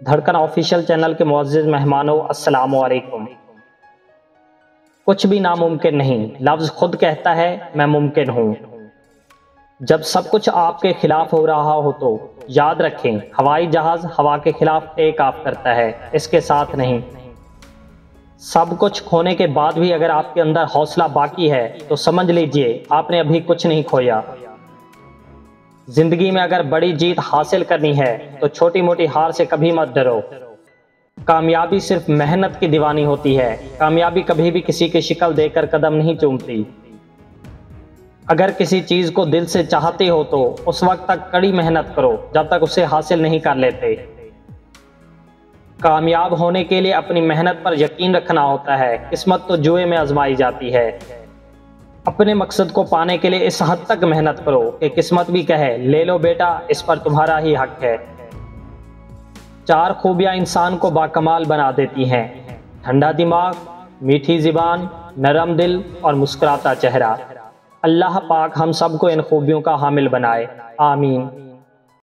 دھڑکن official channel کے معزز مہمانوں السلام علیکم۔ کچھ بھی ناممکن نہیں، لفظ خود کہتا ہے میں ممکن ہوں۔ جب سب کچھ آپ کے خلاف ہو رہا ہو تو یاد رکھیں ہوائی جہاز ہوا کے خلاف ٹیک آف کرتا ہے، اس کے ساتھ نہیں۔ سب کچھ کھونے کے بعد بھی اگر آپ کے اندر حوصلہ باقی ہے تو سمجھ لیجئے آپ نے ابھی کچھ نہیں کھویا۔ زندگی میں اگر بڑی جیت حاصل کرنی ہے تو چھوٹی موٹی ہار سے کبھی مت ڈرو۔ کامیابی صرف محنت کی دیوانی ہوتی ہے، کامیابی کبھی بھی کسی کی شکل دے کر قدم نہیں چومتی۔ اگر کسی چیز کو دل سے چاہتے ہو تو اس وقت تک کڑی محنت کرو جب تک اسے حاصل نہیں کر لیتے۔ کامیاب ہونے کے لیے اپنی محنت پر یقین رکھنا ہوتا ہے، قسمت تو جوئے میں آزمائی جاتی ہے۔ اپنے مقصد کو پانے کے لیے اس حد تک محنت کرو کہ قسمت بھی کہے لے لو بیٹا، اس پر تمہارا ہی حق ہے۔ 4 خوبیاں انسان کو باکمال بنا دیتی ہیں: ٹھنڈا دماغ، میٹھی زبان، نرم دل اور مسکراتا چہرہ۔ اللہ پاک ہم سب کو ان خوبیوں کا حامل بنائے، آمین۔